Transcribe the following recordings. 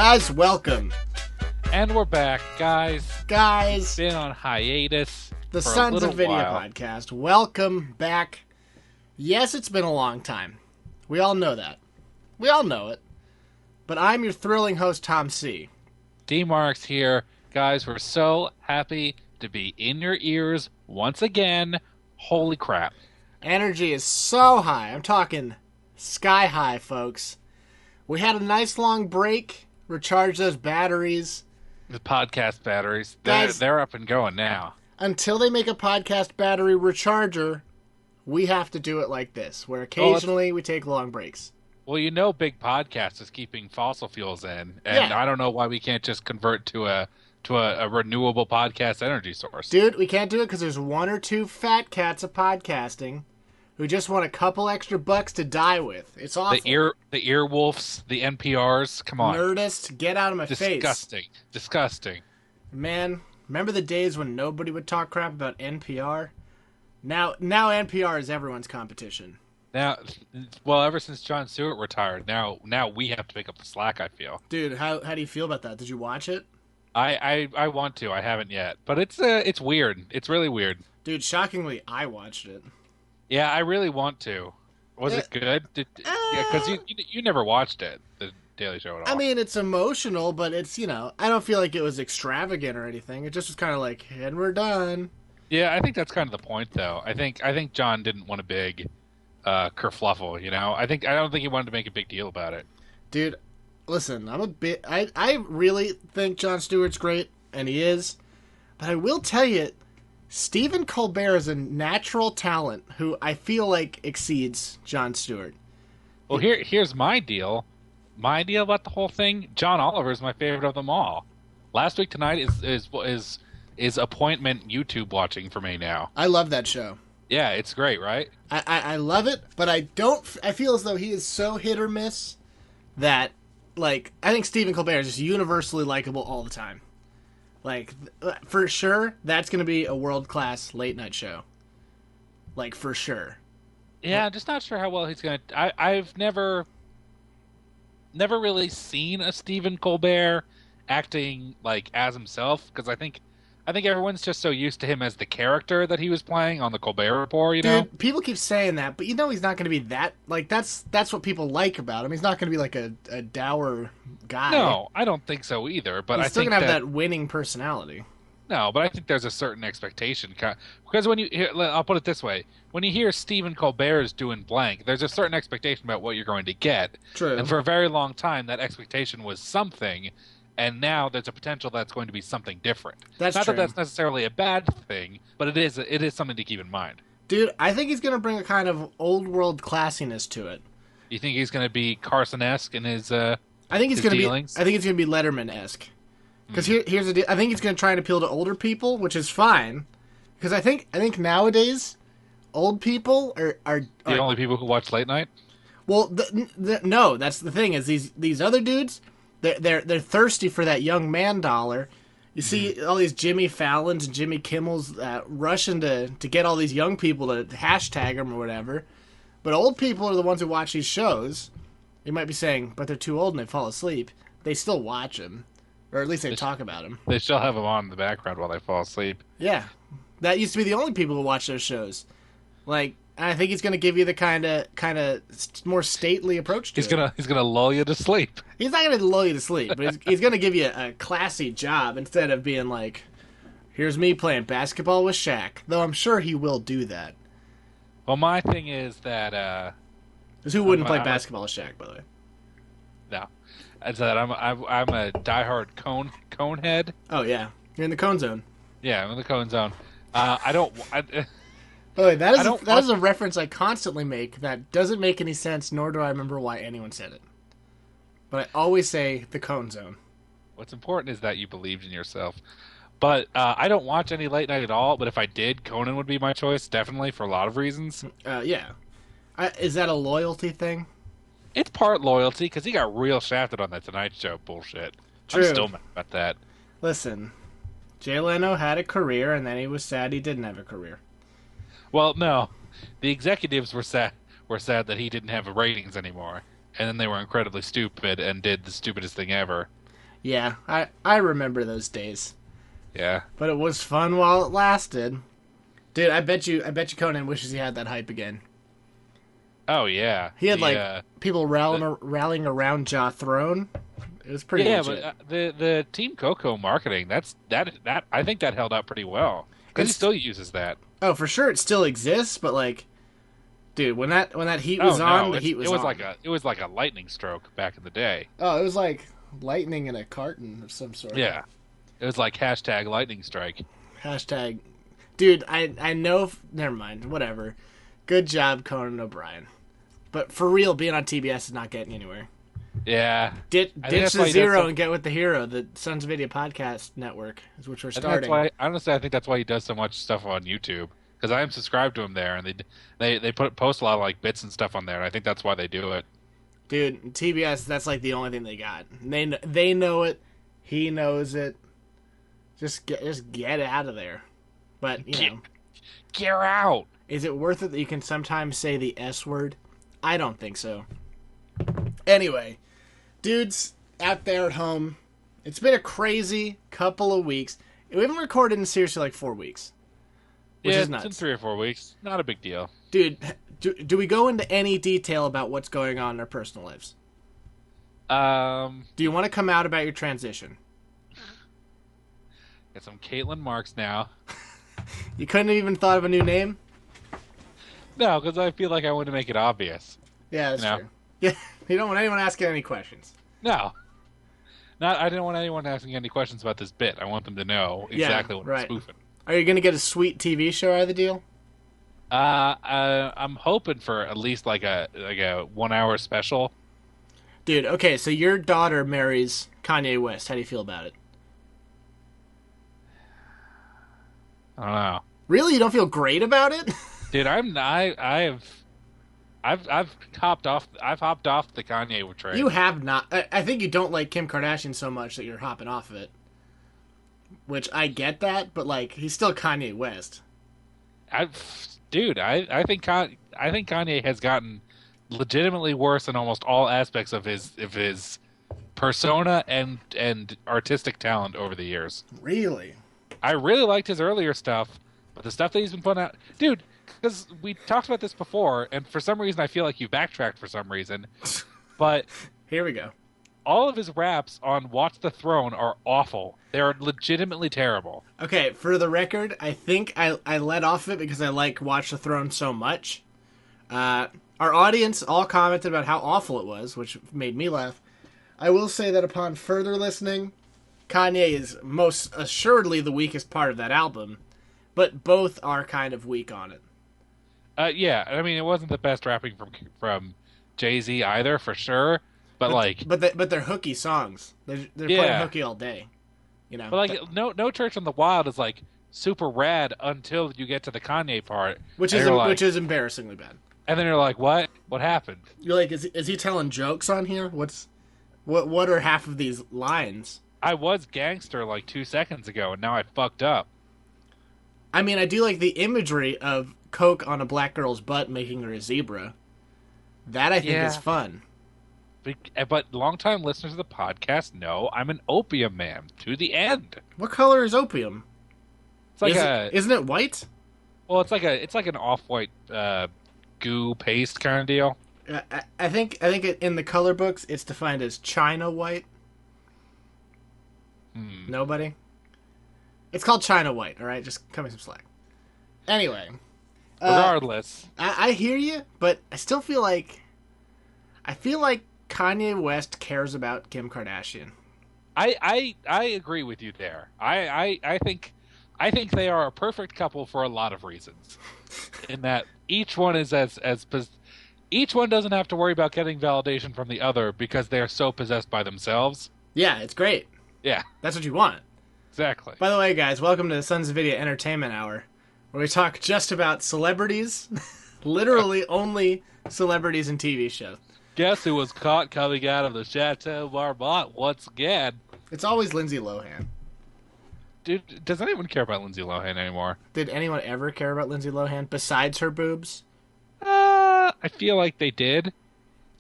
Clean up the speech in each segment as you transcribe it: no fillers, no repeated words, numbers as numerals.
Guys, welcome. And we're back, guys. Guys, Been on hiatus the for a Sons little of VIDYA while. podcast. Welcome back. Yes, it's been a long time. We all know that. We all know it. But I'm your thrilling host, Tom C. D. Marx here. Guys, we're so happy to be in your ears once again. Holy crap. Energy is so high. I'm talking sky high, folks. We had a nice long break. Recharge those batteries. The podcast batteries, Guys, they're up and going now. Until they make a podcast battery recharger, we have to do it like this, where occasionally we take long breaks. Well, you know Big Podcast is keeping fossil fuels in, and I don't know why we can't just convert to a renewable podcast energy source. Dude, we can't do it because there's one or two fat cats of podcasting who just want a couple extra bucks to die with. It's awful. The earwolves, the NPRs, come on. Nerdist, get out of my face. Disgusting. Man, remember the days when nobody would talk crap about NPR? Now NPR is everyone's competition. Now, well, ever since Jon Stewart retired, now we have to pick up the slack, I feel. Dude, how do you feel about that? Did you watch it? I want to. I haven't yet. But it's weird. It's really weird. Dude, shockingly, I watched it. Yeah, I really want to. Was it good? Because you never watched it, the Daily Show at all. I mean, it's emotional, but it's, I don't feel like it was extravagant or anything. It just was kind of like, and we're done. Yeah, I think that's kind of the point, though. I think John didn't want a big kerfluffle, I don't think he wanted to make a big deal about it. Dude, listen, I really think Jon Stewart's great, and he is. But I will tell you, Stephen Colbert is a natural talent who I feel like exceeds Jon Stewart. Well, here's my deal. My deal about the whole thing, John Oliver is my favorite of them all. Last Week Tonight is appointment YouTube watching for me now. I love that show. Yeah, it's great, right? I love it, but I feel as though he is so hit or miss that, like, I think Stephen Colbert is just universally likable all the time. Like, for sure, that's going to be a world-class late-night show. Like, for sure. Yeah, I'm just not sure how well he's going to... I've never really seen a Stephen Colbert acting, like, as himself, because I think everyone's just so used to him as the character that he was playing on the Colbert Report, know? Dude, people keep saying that, but he's not going to be that... Like, that's what people like about him. He's not going to be, like, a dour guy. No, I don't think so either, but he's I still think going to have that winning personality. No, but I think there's a certain expectation. Because when you hear... I'll put it this way. When you hear Stephen Colbert's doing blank, there's a certain expectation about what you're going to get. True. And for a very long time, that expectation was something... And now there's a potential that's going to be something different. That's not true. That that's necessarily a bad thing, but it is something to keep in mind. Dude, I think he's going to bring a kind of old world classiness to it. You think he's going to be Carson-esque in his I think he's going to be. I dealings? think it's going to be Letterman-esque. Because here's the deal. I think he's going to try and appeal to older people, which is fine. Because I think nowadays, old people are the only people who watch late night. Well, no, that's the thing. Is these other dudes. They're thirsty for that young man dollar. You see all these Jimmy Fallons and Jimmy Kimmels rushing to get all these young people to hashtag them or whatever. But old people are the ones who watch these shows. You might be saying, but they're too old and they fall asleep. They still watch them. Or at least they talk about them. They still have them on in the background while they fall asleep. Yeah. That used to be the only people who watch those shows. Like, I think he's going to give you the kind of more stately approach to it. He's gonna lull you to sleep. He's not going to lull you to sleep, but he's going to give you a classy job instead of being like, here's me playing basketball with Shaq. Though I'm sure he will do that. Well, my thing is that... Because who wouldn't play basketball with Shaq, by the way? No. It's that I'm a diehard cone head. Oh, yeah. You're in the cone zone. Yeah, I'm in the cone zone. I don't... By the way, that is a reference I constantly make that doesn't make any sense, nor do I remember why anyone said it. But I always say the cone zone. What's important is that you believed in yourself. But I don't watch any late night at all, but if I did, Conan would be my choice, definitely, for a lot of reasons. Yeah. Is that a loyalty thing? It's part loyalty, because he got real shafted on that Tonight Show bullshit. True. I'm still mad about that. Listen, Jay Leno had a career, and then he was sad he didn't have a career. Well, no. The executives were sad that he didn't have ratings anymore. And then they were incredibly stupid and did the stupidest thing ever. Yeah, I remember those days. Yeah. But it was fun while it lasted. Dude, I bet you Conan wishes he had that hype again. Oh yeah. He had people rallying around Ja Throne. It was pretty legit. But the Team Coco marketing, that I think that held up pretty well because he still uses that. Oh, for sure, it still exists, but like, dude, when that heat was on, the heat was on. It was like a lightning stroke back in the day. Oh, it was like lightning in a carton of some sort. Yeah, it was like hashtag lightning strike. Hashtag, dude, I know. Never mind, whatever. Good job, Conan O'Brien. But for real, being on TBS is not getting anywhere. Yeah. Ditch the zero and get with the hero. The Sons of VIDYA podcast network is which we're starting. Honestly, I think that's why he does so much stuff on YouTube. Because I am subscribed to him there, and they post a lot of like bits and stuff on there. And I think that's why they do it. Dude, TBS, that's like the only thing they got. They know it. He knows it. Just get out of there. But get out. Is it worth it that you can sometimes say the S word? I don't think so. Anyway, dudes out there at home, it's been a crazy couple of weeks. We haven't recorded in seriously like 4 weeks. Which is nuts. It's been 3 or 4 weeks. Not a big deal. Dude, do we go into any detail about what's going on in our personal lives? Do you want to come out about your transition? Got some Caitlin Marks now. You couldn't have even thought of a new name? No, because I feel like I want to make it obvious. Yeah, that's true. Yeah, you don't want anyone asking any questions. No. I didn't want anyone asking any questions about this bit. I want them to know exactly what I'm spoofing. Are you going to get a sweet TV show out of the deal? I'm hoping for at least like a 1 hour special. Dude, okay, so your daughter marries Kanye West. How do you feel about it? I don't know. Really? You don't feel great about it? Dude, I've hopped off the Kanye train. You have not. I think you don't like Kim Kardashian so much that you're hopping off of it. Which I get that, but like he's still Kanye West. I think Kanye has gotten legitimately worse in almost all aspects of his persona and artistic talent over the years. Really? I really liked his earlier stuff, but the stuff that he's been putting out, dude. Because we talked about this before, and for some reason I feel like you backtracked for some reason. But here we go. All of his raps on Watch the Throne are awful. They're legitimately terrible. Okay, for the record, I think I let off it because I like Watch the Throne so much. Our audience all commented about how awful it was, which made me laugh. I will say that upon further listening, Kanye is most assuredly the weakest part of that album, but both are kind of weak on it. Yeah, I mean, it wasn't the best rapping from Jay-Z either, for sure. But they're hooky songs. They're playing hooky all day, you know. But like, No Church on the Wild is like super rad until you get to the Kanye part, which is embarrassingly bad. And then you're like, what? What happened? You're like, is he telling jokes on here? What are half of these lines? I was gangster like 2 seconds ago, and now I fucked up. I mean, I do like the imagery of coke on a black girl's butt making her a zebra. That I think is fun. But longtime listeners of the podcast know I'm an opium man to the end. What color is opium? It's like isn't it white? Well, it's like an off-white goo paste kind of deal. I think in the color books it's defined as China white. Nobody. It's called China white. All right, just cut me some slack. Anyway, regardless, I hear you, but I still feel like Kanye West cares about Kim Kardashian. I agree with you there. I think they are a perfect couple for a lot of reasons. In that each one is each one doesn't have to worry about getting validation from the other because they are so possessed by themselves. Yeah, it's great. Yeah, that's what you want. Exactly. By the way, guys, welcome to the Sons of VIDYA Entertainment Hour, where we talk just about celebrities, literally only celebrities and TV shows. Guess who was caught coming out of the Chateau Marmont once again? It's always Lindsay Lohan. Dude, does anyone care about Lindsay Lohan anymore? Did anyone ever care about Lindsay Lohan besides her boobs? I feel like they did.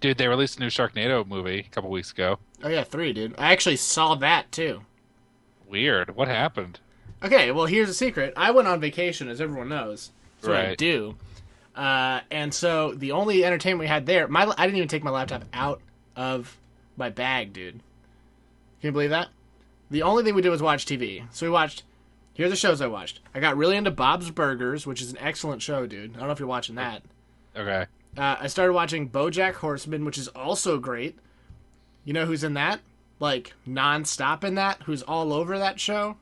Dude, they released a new Sharknado movie a couple weeks ago. Oh yeah, 3, dude. I actually saw that too. Weird. What happened? Okay, well here's a secret. I went on vacation, as everyone knows. That's what I Right. do. And so the only entertainment we had there, I didn't even take my laptop out of my bag, dude. Can you believe that? The only thing we did was watch TV. So we watched. Here are the shows I watched. I got really into Bob's Burgers, which is an excellent show, dude. I don't know if you're watching that. Okay. I started watching BoJack Horseman, which is also great. You know who's in that? Like non-stop in that? Who's all over that show?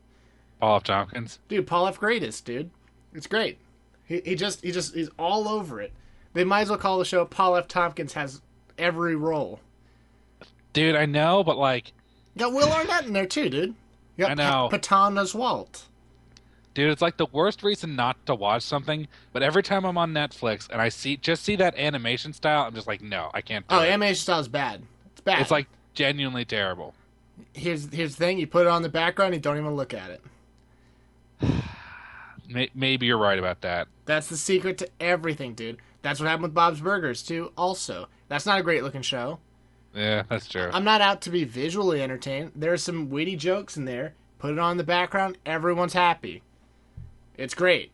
Paul F. Tompkins. Dude, Paul F. Greatest, dude. It's great. He's all over it. They might as well call the show Paul F. Tompkins has every role. Dude, I know, but like, You got Will Arnett in there too, dude. You got I know. Patton Oswalt. dude, it's like the worst reason not to watch something. But every time I'm on Netflix and I see that animation style, I'm just like, no, I can't do Oh, it. animation style is bad. It's bad. It's like genuinely terrible. here's the thing: you put it on the background, you don't even look at it. Maybe you're right about that. That's the secret to everything, dude. That's what happened with Bob's Burgers too. Also, that's not a great looking show. Yeah, that's true. I'm not out to be visually entertained. There's some witty jokes in there. Put it on the background, everyone's happy. It's great.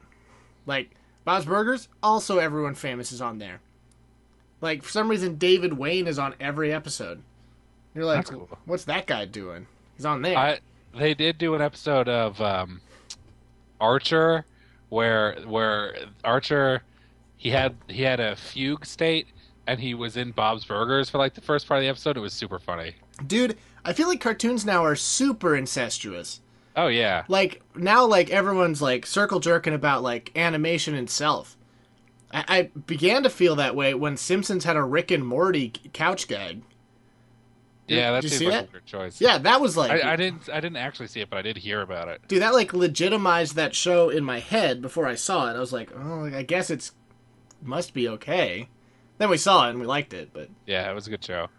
Like, Bob's Burgers, also everyone famous is on there. Like, for some reason, David Wayne is on every episode. You're like, That's cool. what's that guy doing? He's on there. They did do an episode of Archer where Archer he had a fugue state and he was in Bob's Burgers for like the first part of the episode. It was super funny. Dude, I feel like cartoons now are super incestuous. Oh yeah. Like, now, like, everyone's, like, circle jerking about, like, animation itself. I began to feel that way when Simpsons had a Rick and Morty couch gag. Yeah, that Did you seems see like that? a weird choice. Yeah, that was like... I didn't actually see it, but I did hear about it. Dude, that, like, legitimized that show in my head before I saw it. I was like, oh, I guess it's... must be okay. Then we saw it and we liked it, but... Yeah, it was a good show.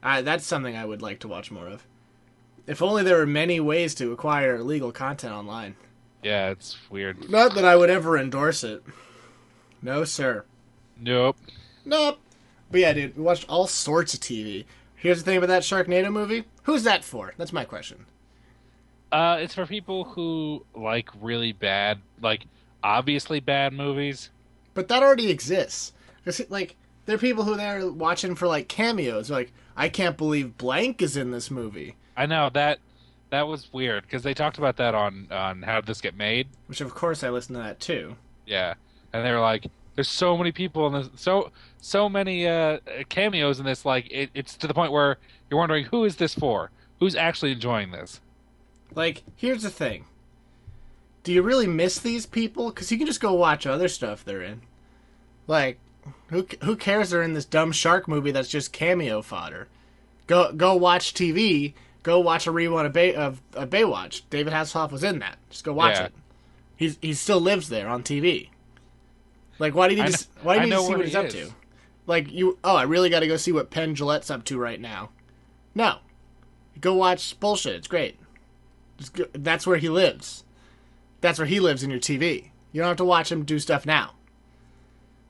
that's something I would like to watch more of. If only there were many ways to acquire illegal content online. Yeah, it's weird. Not that I would ever endorse it. No, sir. Nope. Nope. But yeah, dude, we watched all sorts of TV. Here's the thing about that Sharknado movie. Who's that for? That's my question. It's for people who like really bad, like obviously bad movies. But that already exists. 'Cause, like, there are people who they're watching for, like, cameos. Like, I can't believe blank is in this movie. I know that was weird because they talked about that on How Did This Get Made? Which, of course, I listened to that, too. Yeah, and they were like, "There's so many people in this, so many cameos in this. Like, it's to the point where you're wondering who is this for? Who's actually enjoying this?" Like, here's the thing. Do you really miss these people? Because you can just go watch other stuff they're in. Like, who cares they're in this dumb shark movie that's just cameo fodder? Go watch TV. Go watch a rerun of Baywatch. David Hasselhoff was in that. Just go watch Yeah. it. He still lives there on TV. Like, why do you need to see what he's up to? Like, I really got to go see what Penn Jillette's up to right now. No. Go watch bullshit. It's great. That's where he lives. That's where he lives in your TV. You don't have to watch him do stuff now.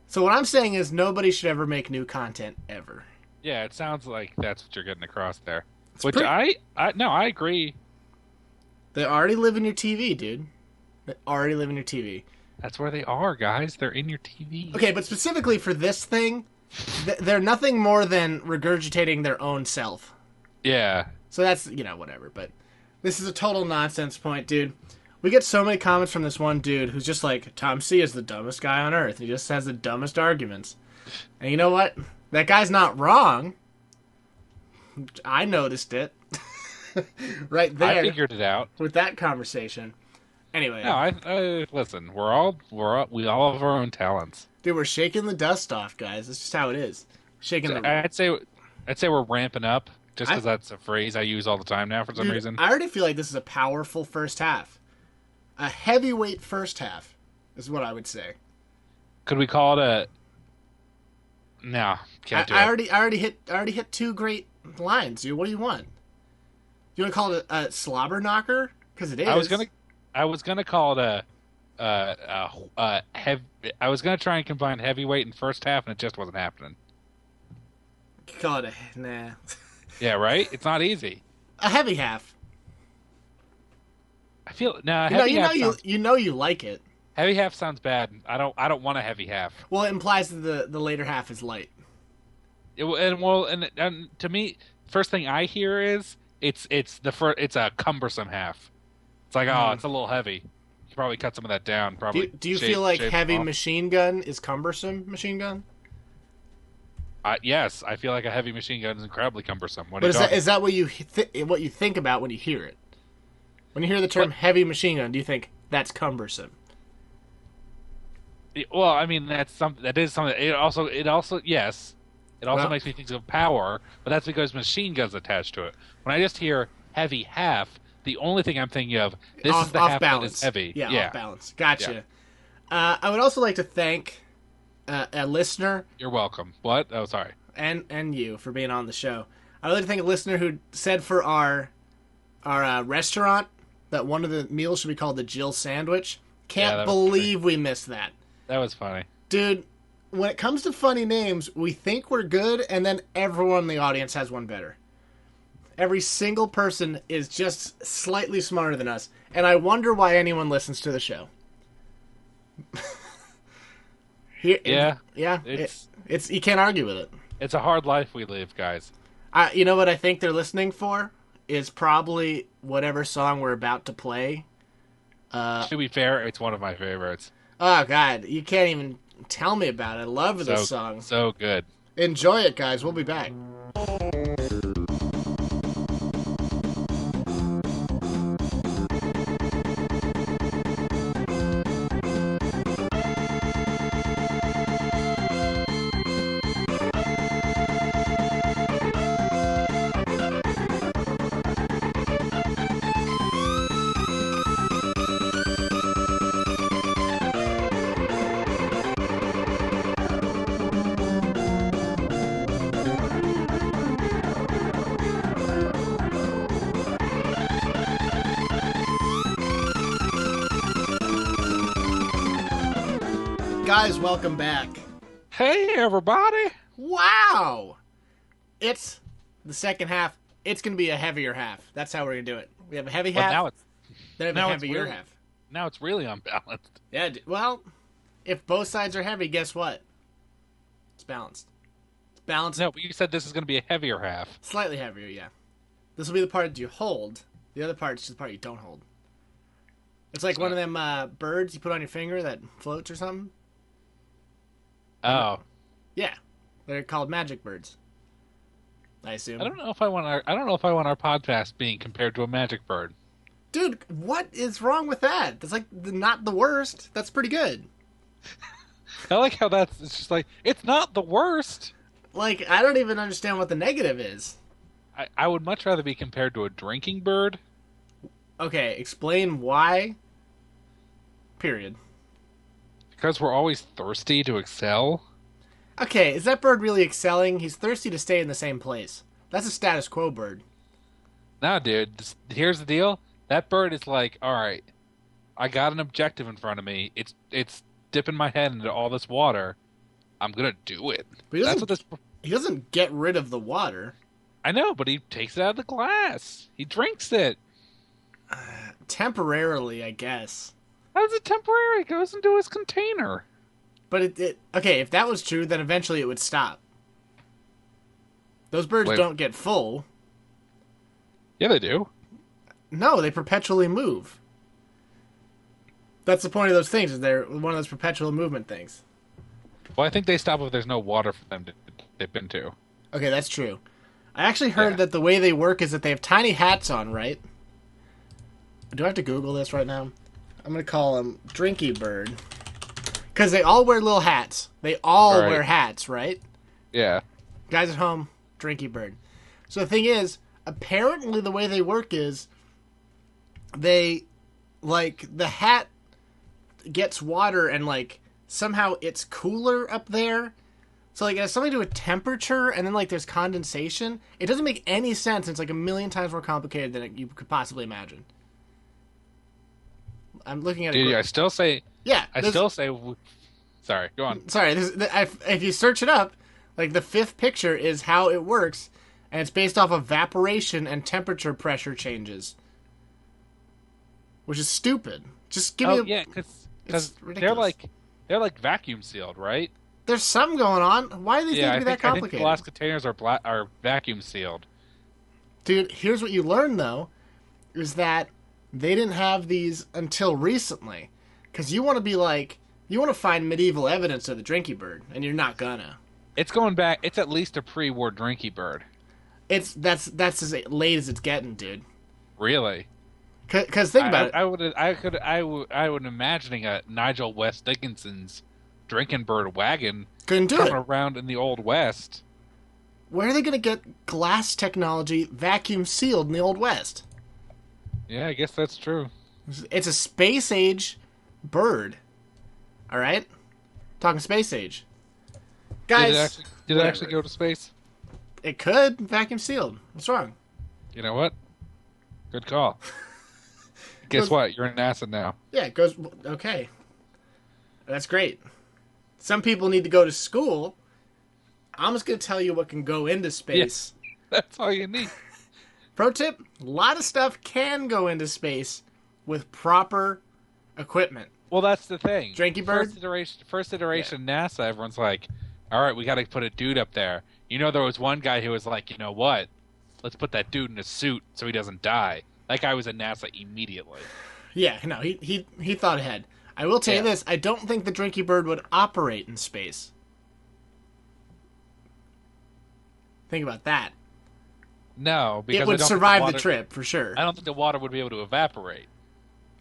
So what I'm saying is nobody should ever make new content ever. Yeah, it sounds like that's what you're getting across there. It's Which pretty- I agree. They already live in your TV, dude. They already live in your TV. That's where they are, guys. They're in your TV. Okay, but specifically for this thing, they're nothing more than regurgitating their own self. Yeah. So that's, whatever. But this is a total nonsense point, dude. We get so many comments from this one dude who's just like, Tom C is the dumbest guy on earth. He just has the dumbest arguments. And you know what? That guy's not wrong. I noticed it. Right there. I figured it out. With that conversation. Anyway. No, I listen. We all have our own talents. Dude, we're shaking the dust off, guys. That's just how it is. Shaking the... I'd say we're ramping up, just because that's a phrase I use all the time now for some reason. I already feel like this is a powerful first half. A heavyweight first half is what I would say. Could we call it a? No, can't do it. I already hit two great lines, dude. What do you want? You want to call it a slobber knocker? Because it is. I was gonna call it I was gonna try and combine heavyweight and first half, and it just wasn't happening. call it a nah. Yeah, right. It's not easy. A heavy half. I feel no You know you like it. heavy half sounds bad. I don't want a heavy half. Well, it implies that the later half is light. And to me, first thing I hear is it's a cumbersome half. It's like it's a little heavy. You should probably cut some of that down. Probably. Do you feel like heavy machine gun is cumbersome machine gun? Yes, I feel like a heavy machine gun is incredibly cumbersome. But is that what you think about when you hear it? When you hear the term heavy machine gun, do you think that's cumbersome? Well, I mean that is something. It also yes, it also makes me think of power, but that's because machine guns attached to it. When I just hear heavy half, the only thing I'm thinking of is the half that is heavy. Yeah, off balance. Gotcha. Yeah. I would also like to thank a listener. You're welcome. What? Oh, sorry. And you for being on the show. I would like to thank a listener who said for our restaurant that one of the meals should be called the Jill Sandwich. Can't believe we missed that. That was funny. Dude, when it comes to funny names, we think we're good, and then everyone in the audience has one better. Every single person is just slightly smarter than us, and I wonder why anyone listens to the show. It's you can't argue with it. It's a hard life we live, guys. You know what I think they're listening for is probably whatever song we're about to play. To be fair, it's one of my favorites. Oh God, you can't even tell me about it. I love this song. So good. Enjoy it, guys. We'll be back. Guys, welcome back. Hey, everybody. Wow. It's the second half. It's going to be a heavier half. That's how we're going to do it. We have a heavy half. Then we have a heavier half. Now it's really unbalanced. Yeah, well, if both sides are heavy, guess what? It's balanced. It's balanced. No, but you said this is going to be a heavier half. Slightly heavier, yeah. This will be the part you hold. The other part is just the part you don't hold. It's like one of them birds you put on your finger that floats or something. Oh, yeah, they're called magic birds. I assume. I don't know if I want our podcast being compared to a magic bird. Dude, what is wrong with that? That's like not the worst. That's pretty good. I like how it's just like it's not the worst. Like I don't even understand what the negative is. I would much rather be compared to a drinking bird. Okay, explain why. Period. Because we're always thirsty to excel? Okay, is that bird really excelling? He's thirsty to stay in the same place. That's a status quo bird. Nah, dude. Here's the deal. That bird is like, alright, I got an objective in front of me. It's dipping my head into all this water. I'm gonna do it. But he doesn't get rid of the water. I know, but he takes it out of the glass. He drinks it. Temporarily, I guess. How's it temporary? It goes into his container. But okay, if that was true, then eventually it would stop. Those birds don't get full. Yeah, they do. No, they perpetually move. That's the point of those things, is they're one of those perpetual movement things. Well, I think they stop if there's no water for them to dip into. Okay, that's true. I actually heard that the way they work is that they have tiny hats on, right? Do I have to Google this right now? I'm going to call them Drinky Bird. Because they all wear little hats. They all wear hats, right? Yeah. Guys at home, Drinky Bird. So the thing is, apparently the way they work is they, like, the hat gets water and, like, somehow it's cooler up there. So, like, it has something to do with temperature, and then, like, there's condensation. It doesn't make any sense. It's, like, a million times more complicated than you could possibly imagine. I'm looking at it. Dude, I still say... Yeah. I still say... Sorry, go on. Sorry. If you search it up, Like, the fifth picture is how it works, and it's based off of evaporation and temperature pressure changes. Which is stupid. Just give me a... yeah, because they're like vacuum sealed, right? There's something going on. Why do these need to be that complicated? I think glass containers are vacuum sealed. Dude, here's what you learn, though, is that they didn't have these until recently. Because you want to be like... You want to find medieval evidence of the Drinky Bird, and you're not gonna. It's going back... It's at least a pre-war Drinky Bird. That's as late as it's getting, dude. Really? Because think about it. I would imagining a Nigel West Dickinson's Drinking Bird wagon coming around in the Old West. Where are they going to get glass technology vacuum sealed in the Old West? Yeah, I guess that's true. It's a space age bird. All right, talking space age, guys. Did it actually go to space? It could vacuum sealed. What's wrong? You know what? Good call. Guess what? You're in NASA now. Yeah, it goes... Okay. That's great. Some people need to go to school. I'm just going to tell you what can go into space. Yeah, that's all you need. Pro tip, a lot of stuff can go into space with proper equipment. Well, that's the thing. Drinky Bird? First iteration NASA, everyone's like, all right, we got to put a dude up there. You know, there was one guy who was like, you know what? Let's put that dude in a suit so he doesn't die. That guy was at NASA immediately. Yeah, no, he thought ahead. I will tell you this, I don't think the Drinky Bird would operate in space. Think about that. No, because it would survive the trip, for sure. I don't think the water would be able to evaporate.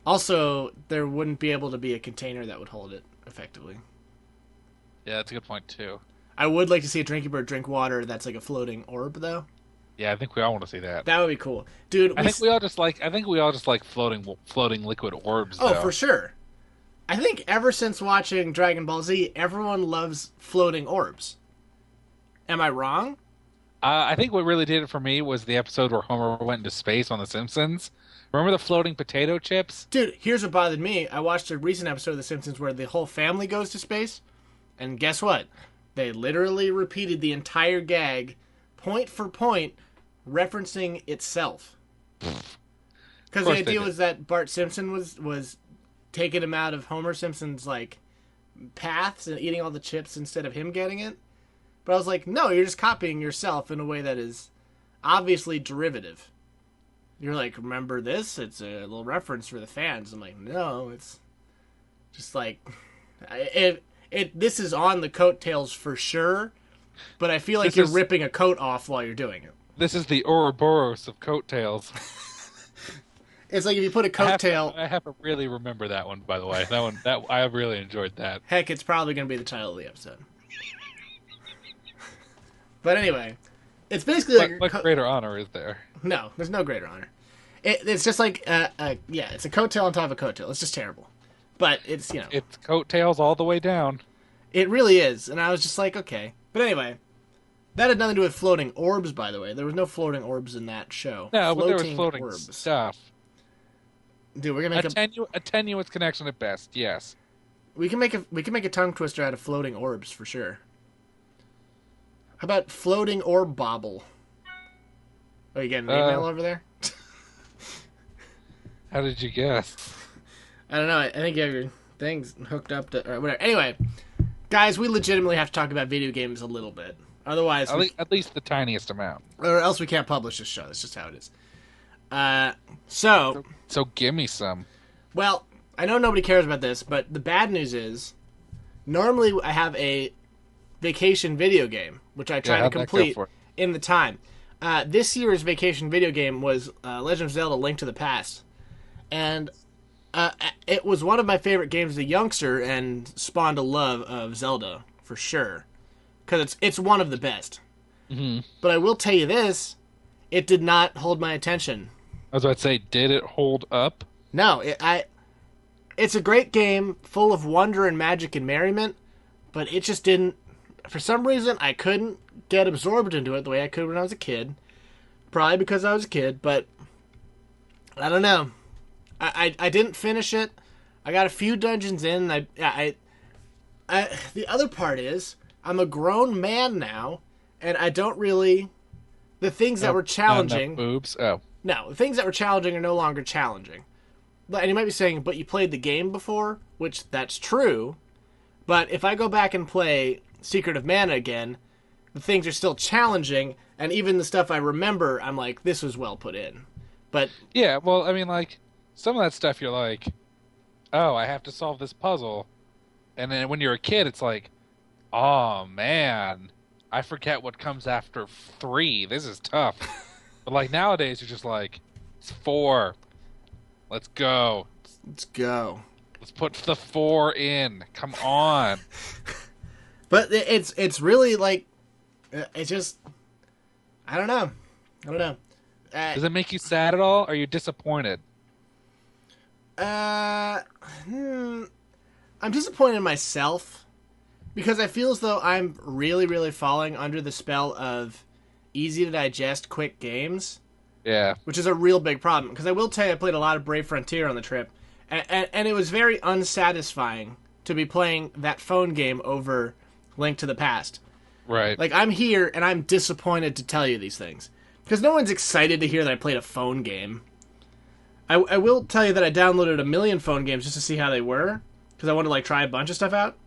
Also, there wouldn't be able to be a container that would hold it effectively. Yeah, that's a good point, too. I would like to see a Drinky Bird drink water that's like a floating orb, though. Yeah, I think we all want to see that. That would be cool, dude. I think we all just like floating liquid orbs. Oh, though. For sure. I think ever since watching Dragon Ball Z, everyone loves floating orbs. Am I wrong? I think what really did it for me was the episode where Homer went into space on The Simpsons. Remember the floating potato chips? Dude, here's what bothered me. I watched a recent episode of The Simpsons where the whole family goes to space, and guess what? They literally repeated the entire gag, point for point, referencing itself. Because the idea was that Bart Simpson was taking him out of Homer Simpson's like paths and eating all the chips instead of him getting it. But I was like, no, you're just copying yourself in a way that is obviously derivative. You're like, remember this? It's a little reference for the fans. I'm like, no, it's just like this is on the coattails for sure. But I feel like you're ripping a coat off while you're doing it. This is the Ouroboros of coattails. It's like if you put a coattail... I have to really remember that one, by the way. That I really enjoyed that. Heck, it's probably going to be the title of the episode. But anyway, it's basically like... What greater honor is there? No, there's no greater honor. It's just like, it's a coattail on top of a coattail. It's just terrible. But it's, you know... It's coattails all the way down. It really is. And I was just like, okay. But anyway... That had nothing to do with floating orbs, by the way. There was no floating orbs in that show. No, but there was floating orbs. Stuff. Dude, we're gonna make a tenuous connection at best. Yes. We can make a tongue twister out of floating orbs for sure. How about floating orb bobble? Oh, you getting an email over there? How did you guess? I don't know. I think you have your things hooked up to or whatever. Anyway, guys, we legitimately have to talk about video games a little bit. Otherwise, at least the tiniest amount. Or else we can't publish this show. That's just how it is. So give me some. Well, I know nobody cares about this, but the bad news is, normally I have a vacation video game, which I try to complete in the time. This year's vacation video game was Legend of Zelda: Link to the Past. And it was one of my favorite games as a youngster and spawned a love of Zelda, for sure. Because it's one of the best. Mm-hmm. But I will tell you this, it did not hold my attention. I was about to say, did it hold up? No, it's a great game, full of wonder and magic and merriment, but it just didn't... For some reason, I couldn't get absorbed into it the way I could when I was a kid. Probably because I was a kid, but I don't know. I didn't finish it. I got a few dungeons in. The other part is, I'm a grown man now, and I don't really. The things that Nope, were not enough challenging. boobs. Oh, No, the things that were challenging are no longer challenging. And you might be saying, but you played the game before, which that's true. But if I go back and play Secret of Mana again, the things are still challenging, and even the stuff I remember, I'm like, this was well put in. But yeah. Well, I mean, like some of that stuff, you're like, oh, I have to solve this puzzle, and then when you're a kid, it's like, oh man, I forget what comes after 3. This is tough. But like nowadays, you're just like, it's 4. Let's go. let's go. Let's put the 4 in. Come on. But it's really like, it's just, I don't know. I don't know. Does it make you sad at all? Are you disappointed? Uh, I'm disappointed in myself because I feel as though I'm really, really falling under the spell of easy to digest, quick games, Yeah. which is a real big problem. Because I will tell you, I played a lot of Brave Frontier on the trip, and it was very unsatisfying to be playing that phone game over Link to the Past. Right. Like, I'm here, and I'm disappointed to tell you these things. Because no one's excited to hear that I played a phone game. I will tell you that I downloaded a million phone games just to see how they were, because I wanted to, like, try a bunch of stuff out.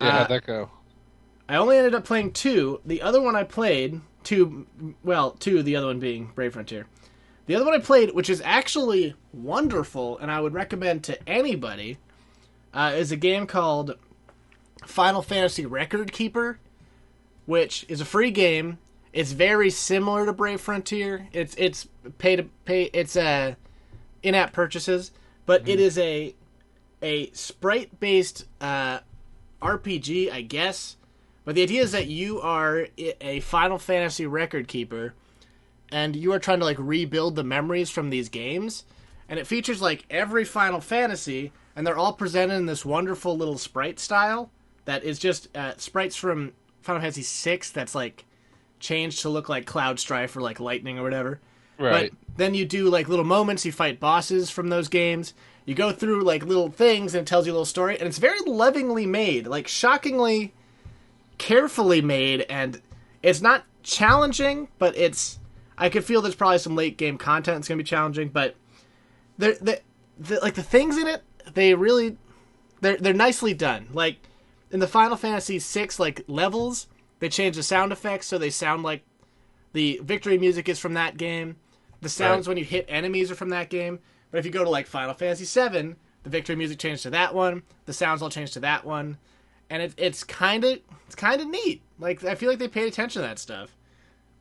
Yeah, how'd that go? I only ended up playing 2. The other one I played, 2, the other one being Brave Frontier. The other one I played, which is actually wonderful, and I would recommend to anybody, is a game called Final Fantasy Record Keeper, which is a free game. It's very similar to Brave Frontier. It's pay to pay. It's in-app purchases, but it is a sprite based RPG, I guess. But the idea is that you are a Final Fantasy record keeper, and you are trying to like rebuild the memories from these games. And it features like every Final Fantasy, and they're all presented in this wonderful little sprite style that is just sprites from Final Fantasy VI that's like changed to look like Cloud Strife or like Lightning or whatever. Right. But then you do like little moments, you fight bosses from those games. You go through like little things and it tells you a little story, and it's very lovingly made, like shockingly carefully made, and it's not challenging, but it's I could feel there's probably some late game content that's gonna be challenging, but the like the things in it, they're nicely done. Like in the Final Fantasy VI like levels, they change the sound effects so they sound like the victory music is from that game. The sounds when you hit enemies are from that game. But if you go to like Final Fantasy VII, the victory music changed to that one. The sounds all changed to that one, and it's kind of neat. Like I feel like they paid attention to that stuff.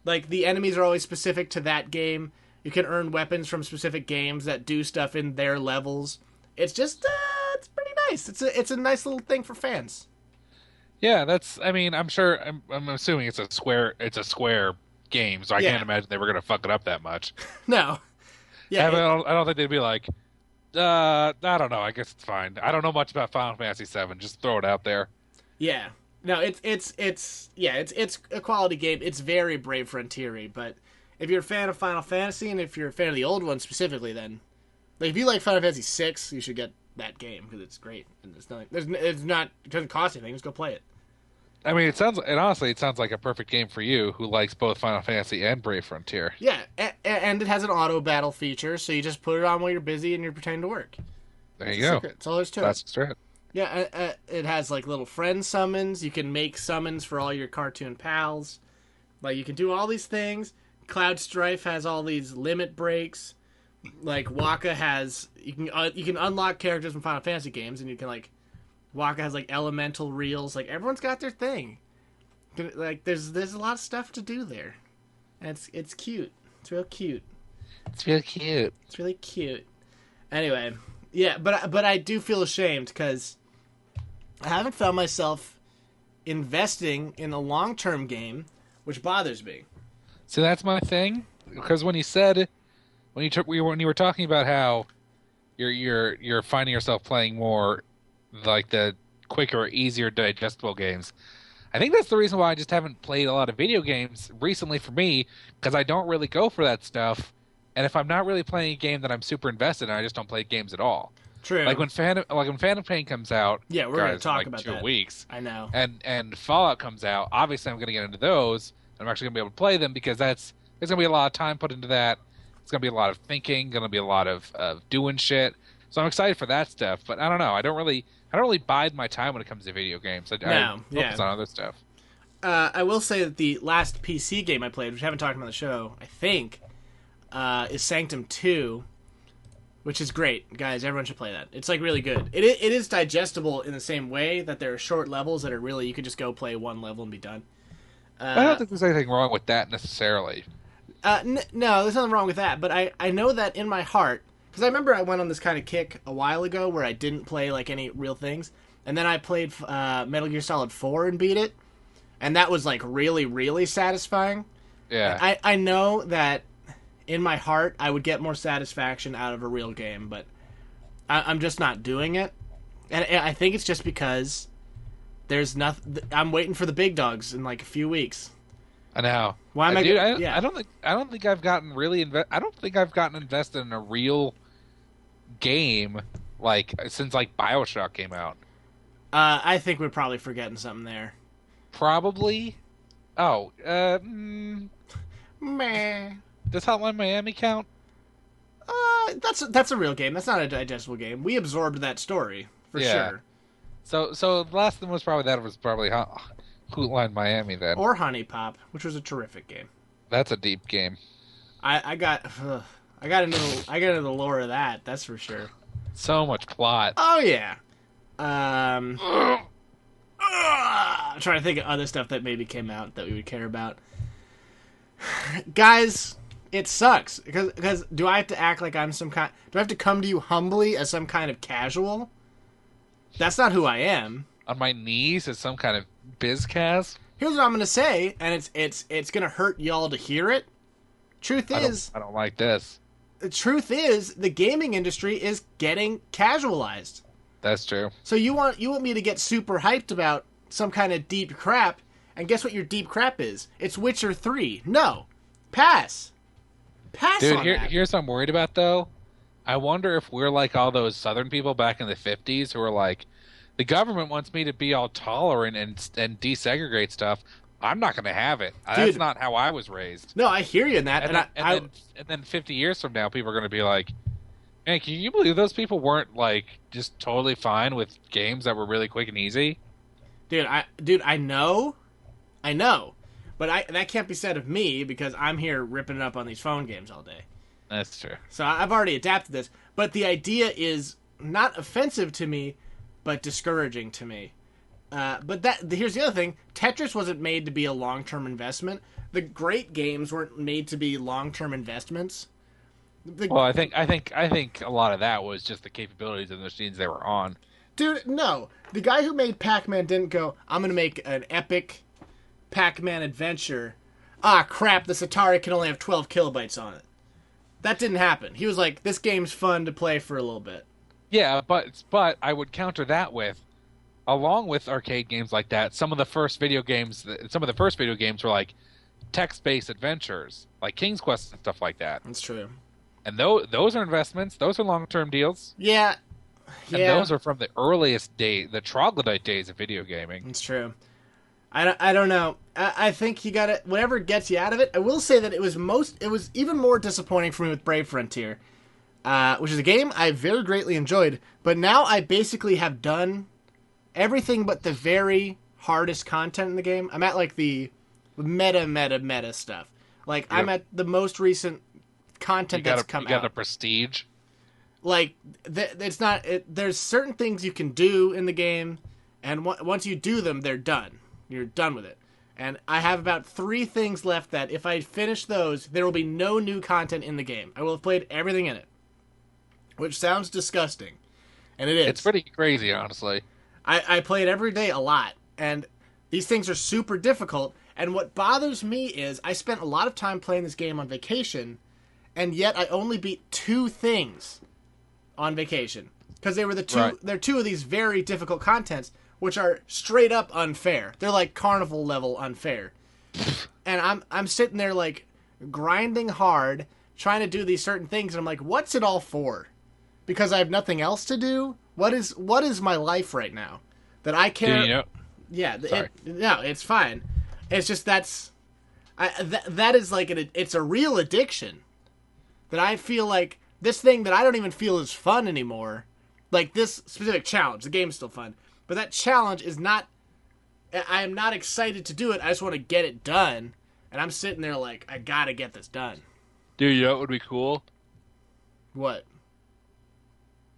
Like the enemies are always specific to that game. You can earn weapons from specific games that do stuff in their levels. It's just it's pretty nice. It's a nice little thing for fans. Yeah, that's. I mean, I'm sure. I'm assuming it's a Square game, so I can't imagine they were gonna fuck it up that much. No. Yeah. I don't think they'd be like. I don't know. I guess it's fine. I don't know much about Final Fantasy VII. Just throw it out there. Yeah. No, it's a quality game. It's very Brave Frontier-y, but if you're a fan of Final Fantasy and if you're a fan of the old one specifically, then like if you like Final Fantasy VI, you should get that game because it's great and it doesn't cost anything. Just go play it. I mean, it sounds like a perfect game for you, who likes both Final Fantasy and Brave Frontier. Yeah, and it has an auto battle feature, so you just put it on while you're busy and you're pretending to work. There you go. That's all there's to it. That's straight. Yeah, it has like little friend summons. You can make summons for all your cartoon pals. Like you can do all these things. Cloud Strife has all these limit breaks. Like Waka has you can unlock characters from Final Fantasy games, and you can like Waka has like elemental reels. Like everyone's got their thing. Like there's a lot of stuff to do there, and it's cute. It's real cute. It's real cute. It's really cute. Anyway, yeah, but I do feel ashamed because I haven't found myself investing in a long-term game, which bothers me. So that's my thing. Because when you were talking about how you're finding yourself playing more like the quicker, easier, digestible games, I think that's the reason why I just haven't played a lot of video games recently for me, because I don't really go for that stuff. And if I'm not really playing a game that I'm super invested in, I just don't play games at all. True. Phantom Pain comes out, Yeah, we're gonna guys, in talk like about 2 that. weeks, I know. and Fallout comes out. Obviously, I'm gonna get into those. And I'm actually gonna be able to play them because there's gonna be a lot of time put into that. It's gonna be a lot of thinking, gonna be a lot of doing shit. So I'm excited for that stuff. But I don't know. I don't really bide my time when it comes to video games. I No, focus yeah. on other stuff. I will say that the last PC game I played, which I haven't talked about on the show, I think, is Sanctum 2, which is great. Guys, everyone should play that. It's like really good. It is digestible in the same way that there are short levels that are really, you could just go play one level and be done. I don't think there's anything wrong with that necessarily. No, there's nothing wrong with that. But I know that in my heart, because I remember I went on this kind of kick a while ago where I didn't play like any real things, and then I played Metal Gear Solid 4 and beat it, and that was like really, really satisfying. Yeah. I know that in my heart I would get more satisfaction out of a real game, but I'm just not doing it, and I think it's just because there's nothing. I'm waiting for the big dogs in like a few weeks. I know. Why am I? Dude, yeah. I don't think I've gotten I don't think I've gotten invested in a real game like since like BioShock came out. I think we're probably forgetting something there. Probably. Oh, Meh. does Hotline Miami count? That's a real game. That's not a digestible game. We absorbed that story for sure. So the last thing was probably Hotline Miami then. Or Honey Pop, which was a terrific game. That's a deep game. I got into the lore of that. That's for sure. So much plot. Oh yeah. I'm trying to think of other stuff that maybe came out that we would care about. Guys, it sucks because do I have to act like I'm some kind? Do I have to come to you humbly as some kind of casual? That's not who I am. On my knees as some kind of bizcast. Here's what I'm gonna say, and it's gonna hurt y'all to hear it. Truth is, I don't like this. The truth is, the gaming industry is getting casualized. That's true. So you want me to get super hyped about some kind of deep crap, and guess what your deep crap is? It's Witcher 3. No. Pass. Dude, on that. here's what I'm worried about, though. I wonder if we're like all those Southern people back in the 50s who were like, the government wants me to be all tolerant and desegregate stuff. I'm not going to have it. Dude, that's not how I was raised. No, I hear you in that. And then 50 years from now, people are going to be like, man, can you believe those people weren't like just totally fine with games that were really quick and easy? Dude, I know. But that can't be said of me because I'm here ripping it up on these phone games all day. That's true. So I've already adapted this. But the idea is not offensive to me, but discouraging to me. But here's the other thing. Tetris wasn't made to be a long-term investment. The great games weren't made to be long-term investments. Well, I think a lot of that was just the capabilities of the machines they were on. Dude, no. The guy who made Pac-Man didn't go, I'm going to make an epic Pac-Man adventure. Ah, crap, this Atari can only have 12 kilobytes on it. That didn't happen. He was like, this game's fun to play for a little bit. Yeah, but I would counter that with, along with arcade games like that, some of the first video games were like text-based adventures, like King's Quest and stuff like that. That's true. And those are investments. Those are long-term deals. Yeah. And those are from the earliest days, the troglodyte days of video gaming. It's true. I don't know. I think you got to whatever gets you out of it. I will say that it was even more disappointing for me with Brave Frontier, which is a game I very greatly enjoyed. But now I basically have done everything but the very hardest content in the game. I'm at like the meta stuff. Like I'm at the most recent content that's come out. You got the prestige. Like it's not. There's certain things you can do in the game, and once you do them, they're done. You're done with it. And I have about 3 things left that if I finish those, there will be no new content in the game. I will have played everything in it. Which sounds disgusting. And it is. It's pretty crazy, honestly. I play it every day a lot. And these things are super difficult. And what bothers me is I spent a lot of time playing this game on vacation, and yet I only beat 2 things on vacation. Because they were they're 2 of these very difficult contents, which are straight up unfair. They're like carnival level unfair. And I'm sitting there like grinding hard, trying to do these certain things, and I'm like, what's it all for? because I have nothing else to do. What is my life right now that I care? You know, Yeah, sorry. no, it's fine. It's just that is like it's a real addiction that I feel like this thing that I don't even feel is fun anymore. Like this specific challenge, the game's still fun, but that challenge is not. I am not excited to do it. I just want to get it done, and I'm sitting there like I gotta get this done. Dude, you know what would be cool? What?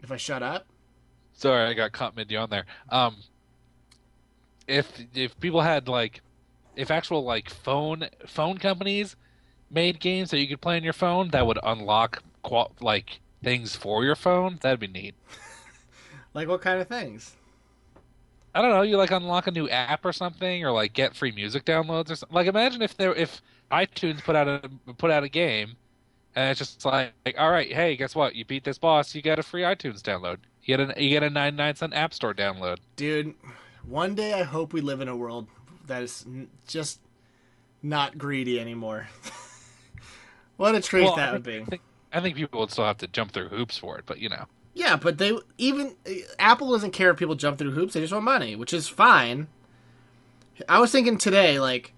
If I shut up? Sorry, I got caught mid on there. If people had like, if actual like phone companies made games that you could play on your phone that would unlock like things for your phone, that'd be neat. Like what kind of things? I don't know. You like unlock a new app or something, or like get free music downloads or something. Like imagine if iTunes put out a game, and it's just like all right, hey, guess what? You beat this boss, you get a free iTunes download. You get a 99-cent App Store download. Dude, one day I hope we live in a world that is just not greedy anymore. What a treat that would be. I think people would still have to jump through hoops for it, but you know. Yeah, but Apple doesn't care if people jump through hoops. They just want money, which is fine. I was thinking today, like,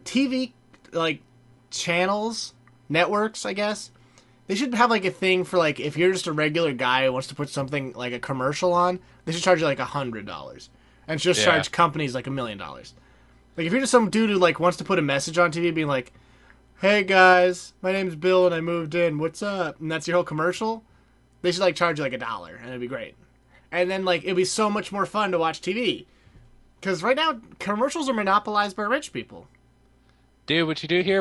TV, like, channels, networks, I guess, they should have, like, a thing for, like, if you're just a regular guy who wants to put something, like, a commercial on, they should charge you, like, $100. And just charge companies, like, $1 million. Like, if you're just some dude who, like, wants to put a message on TV being like, hey, guys, my name's Bill and I moved in, what's up? And that's your whole commercial, they should, like, charge you, like, $1, and it'd be great. And then, like, it'd be so much more fun to watch TV. Because right now, commercials are monopolized by rich people. Dude, but you do hear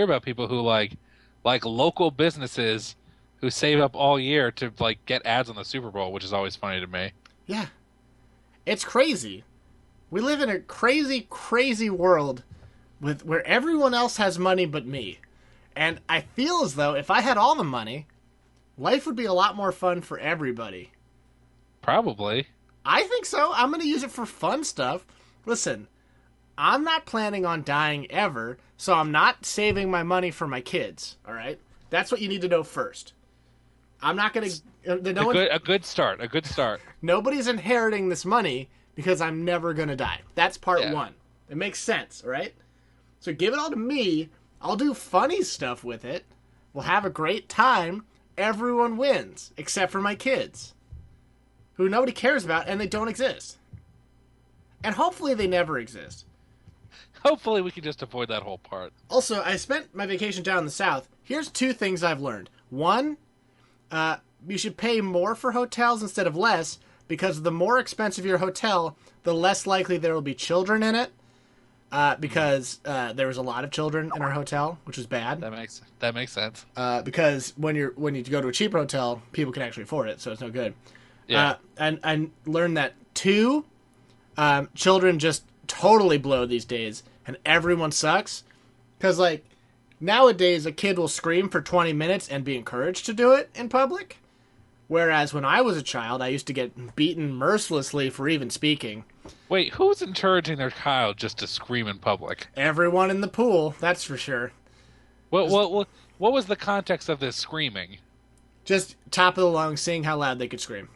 about people who like local businesses who save up all year to like get ads on the Super Bowl, which is always funny to me. Yeah. It's crazy. We live in a crazy, crazy world where everyone else has money but me. And I feel as though if I had all the money, life would be a lot more fun for everybody. Probably. I think so. I'm going to use it for fun stuff. Listen, I'm not planning on dying ever, so I'm not saving my money for my kids, all right? That's what you need to know first. I'm not going to... A good start. Nobody's inheriting this money because I'm never going to die. That's part one. It makes sense, all right? So give it all to me. I'll do funny stuff with it. We'll have a great time. Everyone wins, except for my kids, who nobody cares about, and they don't exist. And hopefully they never exist. Hopefully we can just avoid that whole part. Also, I spent my vacation down in the South. Here's 2 things I've learned. One, you should pay more for hotels instead of less, because the more expensive your hotel, the less likely there will be children in it. Because there was a lot of children in our hotel, which was bad. That makes sense. Because when you go to a cheaper hotel, people can actually afford it, so it's no good. Yeah. And I learned that 2, children just totally blow these days, and everyone sucks. Because, like, nowadays a kid will scream for 20 minutes and be encouraged to do it in public. Whereas when I was a child, I used to get beaten mercilessly for even speaking. Wait, who's encouraging their child just to scream in public? Everyone in the pool, that's for sure. What was the context of this screaming? Just top of the lungs, seeing how loud they could scream.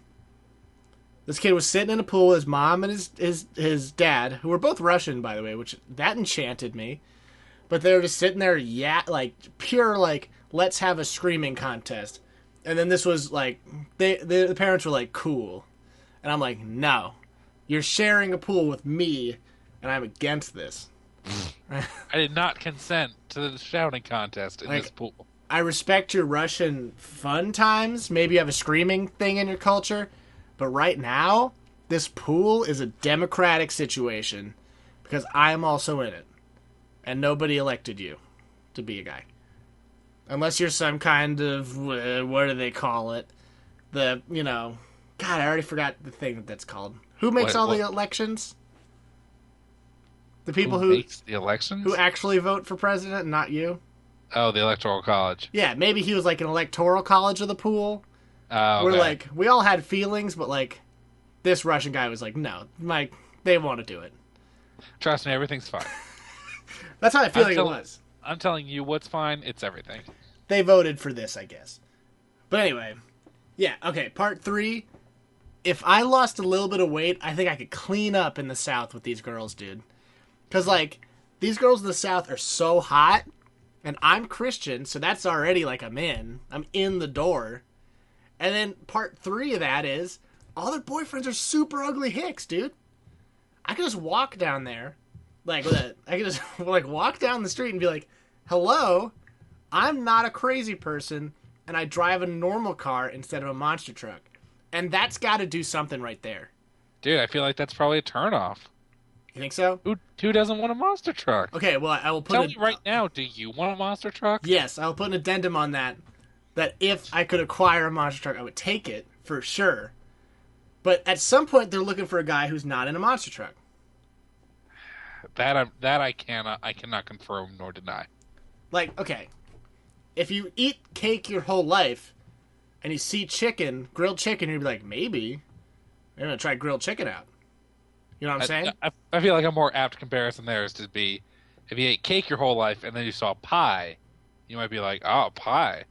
This kid was sitting in a pool with his mom and his dad, who were both Russian, by the way, which that enchanted me. But they were just sitting there, like pure, like, let's have a screaming contest. And then this was like, the parents were like, cool. And I'm like, no, you're sharing a pool with me, and I'm against this. I did not consent to the shouting contest in this pool. I respect your Russian fun times. Maybe you have a screaming thing in your culture. But right now, this pool is a democratic situation because I'm also in it. And nobody elected you to be a guy. Unless you're some kind of, what do they call it? God, I already forgot the thing that's called. Who makes the elections? The people who makes the elections? Who actually vote for president, not you? Oh, the Electoral College. Yeah, maybe he was like an electoral college of the pool. Okay. We're like, we all had feelings, but like, this Russian guy was like, no, Mike, they want to do it. Trust me, everything's fine. That's how I feel like it was. I'm telling you what's fine, it's everything. They voted for this, I guess. But anyway, Yeah, okay, part 3. If I lost a little bit of weight, I think I could clean up in the South with these girls, dude. Because, like, these girls in the South are so hot, and I'm Christian, so that's already, like, I'm in the door. And then part 3 of that is, all their boyfriends are super ugly hicks, dude. I could just walk down there, I could just, like, walk down the street and be like, hello, I'm not a crazy person, and I drive a normal car instead of a monster truck. And that's got to do something right there. Dude, I feel like that's probably a turnoff. You think so? Who doesn't want a monster truck? Okay, well, I will put Tell me right now, do you want a monster truck? Yes, I'll put an addendum on that. That if I could acquire a monster truck, I would take it, for sure. But at some point, they're looking for a guy who's not in a monster truck. That I cannot confirm nor deny. Like, okay, if you eat cake your whole life, and you see grilled chicken, you'd be like, maybe I'm gonna try grilled chicken out. You know what I'm saying? I feel like a more apt comparison there is to be, if you ate cake your whole life and then you saw pie, you might be like, oh, pie.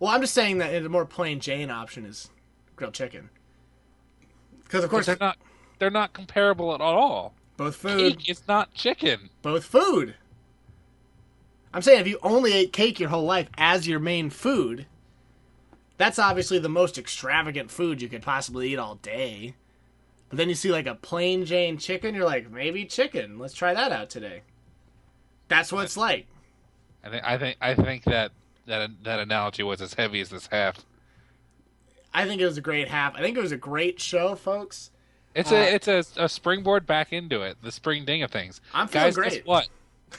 Well, I'm just saying that a more plain Jane option is grilled chicken. Because of course they're not comparable at all. Both food. Cake is not chicken. Both food. I'm saying if you only ate cake your whole life as your main food, that's obviously the most extravagant food you could possibly eat all day. But then you see like a plain Jane chicken, you're like, maybe chicken. Let's try that out today. That's what it's like. I think that analogy was as heavy as this half. I think it was a great half. I think it was a great show, folks. It's a springboard back into it. The spring ding of things. I'm feeling great. Guess what?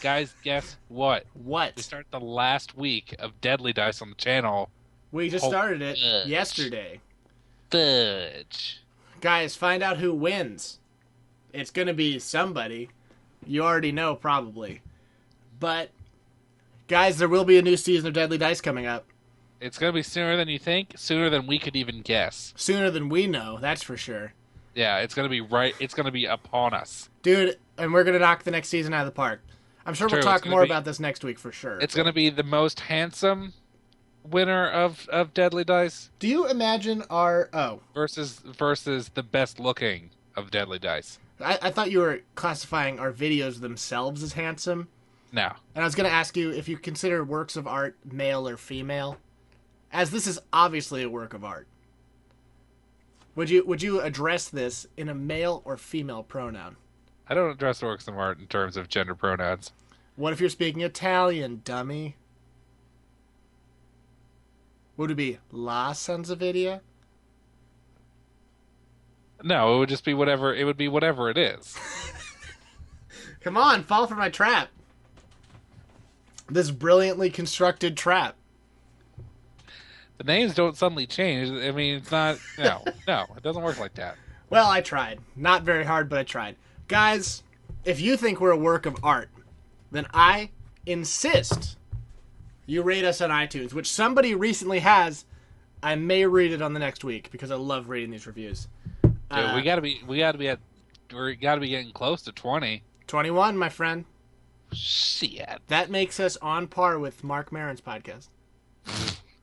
Guys, guess what? What? We start the last week of Deadly Dice on the channel. We just started it yesterday. Fudge. Guys, find out who wins. It's going to be somebody. You already know, probably. But, guys, there will be a new season of Deadly Dice coming up. It's going to be sooner than you think, sooner than we could even guess. Sooner than we know, that's for sure. Yeah, it's going to be it's going to be upon us. Dude, and we're going to knock the next season out of the park. I'm sure we'll talk more about this next week for sure. It's going to be the most handsome winner of Deadly Dice. Do you imagine versus the best looking of Deadly Dice? I thought you were classifying our videos themselves as handsome. No. And I was going to ask you if you consider works of art male or female, as this is obviously a work of art. Would you address this in a male or female pronoun? I don't address works of art in terms of gender pronouns. What if you're speaking Italian, dummy? Would it be La Senza VIDYA? No, it would just be whatever. It would be whatever it is. Come on, fall for my trap. This brilliantly constructed trap. The names don't suddenly change. I mean, it's not. No, it doesn't work like that. Well, I tried. Not very hard, but I tried. Guys, if you think we're a work of art, then I insist you rate us on iTunes, which somebody recently has. I may read it on the next week because I love reading these reviews. Dude, we gotta be getting close to 20. 21, my friend. Shit. That makes us on par with Mark Maron's podcast.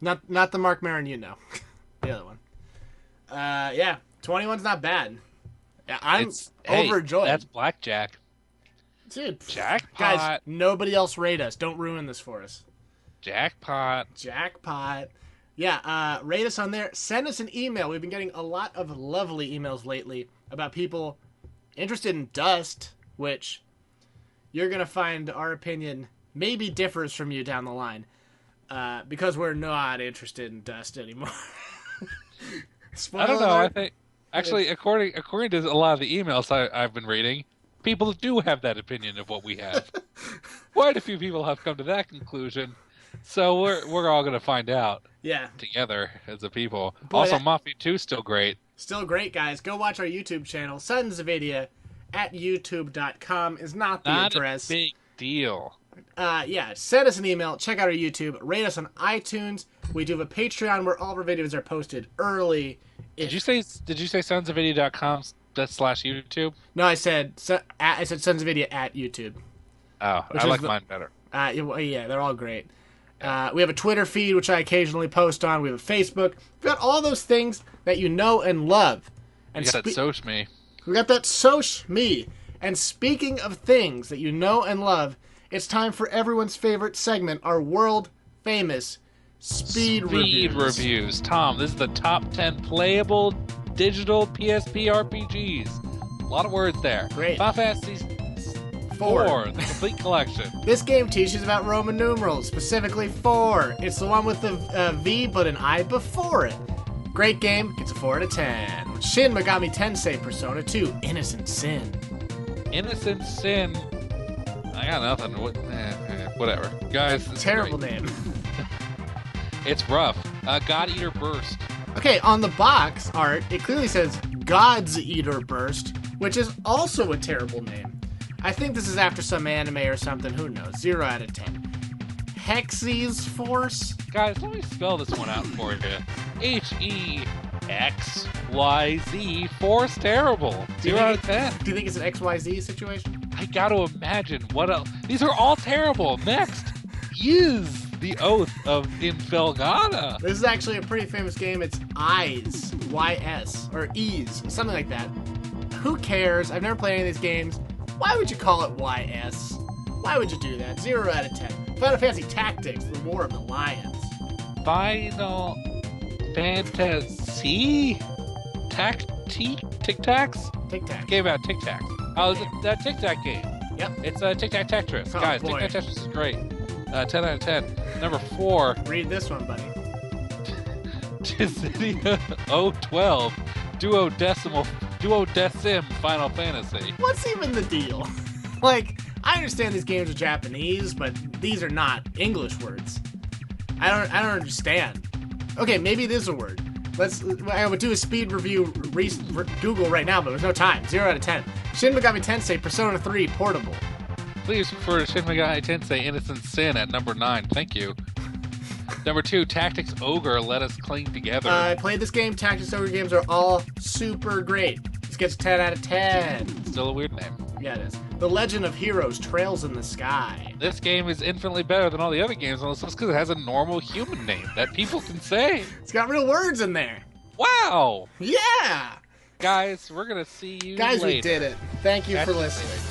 Not the Mark Maron you know. The other one. Yeah, 21's not bad. I'm overjoyed. That's blackjack. Dude, jackpot. Guys, nobody else rate us. Don't ruin this for us. Jackpot. Yeah, rate us on there. Send us an email. We've been getting a lot of lovely emails lately about people interested in Dust, which you're going to find our opinion maybe differs from you down the line. Because we're not interested in Dust anymore. I don't know. I think actually, according to a lot of the emails I've been reading, people do have that opinion of what we have. Quite a few people have come to that conclusion. So we're all gonna find out. Yeah. Together as a people. Boy, also, Mafia 2 still great. Still great, guys. Go watch our YouTube channel. Sons of VIDYA at youtube.com is not the address. Not a big deal. Yeah, send us an email, check out our YouTube, rate us on iTunes. We do have a Patreon where all of our videos are posted early. Did you say sonsofvidya.com/YouTube? No, I said Sons of VIDYA at YouTube. Oh, I like mine better. Yeah, they're all great. We have a Twitter feed, which I occasionally post on. We have a Facebook. We've got all those things that you know and love. And We got that Soch me. We got that Soch me. And speaking of things that you know and love, it's time for everyone's favorite segment, our world-famous Speed Reviews. Tom, this is the top 10 playable digital PSP RPGs. A lot of words there. Great. Final Fantasy 4, the complete collection. This game teaches about Roman numerals, specifically 4. It's the one with the V but an I before it. Great game, gets a 4 out of 10. Shin Megami Tensei Persona 2, Innocent Sin. Innocent Sin. I got nothing. Whatever. Guys, it's Terrible great. name. It's rough. God Eater Burst. Okay, on the box art, it clearly says God's Eater Burst, which is also a terrible name. I think this is after some anime or something. Who knows? 0 out of 10. Hexy's Force. Guys, let me spell this one out for you. HEXYZ Force Terrible. 0 out of 10. Do you think it's an XYZ situation? I gotta imagine what else. These are all terrible. Next is the Oath of Infelgana. This is actually a pretty famous game. It's Eyes, Y-S, or Ease, something like that. Who cares? I've never played any of these games. Why would you call it YS? Why would you do that? 0 out of 10. Final Fantasy Tactics, The War of the Lions. Final Fantasy Tic Tacs? Tic Tac. Game about Tic Tacs. Oh, that Tic Tac game. Yep. It's Tic Tac Tetris. Oh, Guys, boy. Tic Tac Tetris is great. 10 out of 10. Number 4. Read this one, buddy. Dissidia 012. Duodecim Final Fantasy. What's even the deal? Like, I understand these games are Japanese, but these are not English words. I don't understand. Okay, maybe it is a word. I would do a speed review Google right now, but there's no time. 0 out of 10. Shin Megami Tensei Persona 3 Portable. Please refer to Shin Megami Tensei Innocent Sin at number 9. Thank you. Number 2, Tactics Ogre, Let Us Cling Together. I played this game. Tactics Ogre games are all super great. This gets a 10 out of 10. Still a weird name. Yeah, it is. The Legend of Heroes Trails in the Sky. This game is infinitely better than all the other games on this list because it has a normal human name that people can say. It's got real words in there. Wow! Yeah! Guys, we're going to see you Guys, later. we did it. Thank you Catch for you listening. later.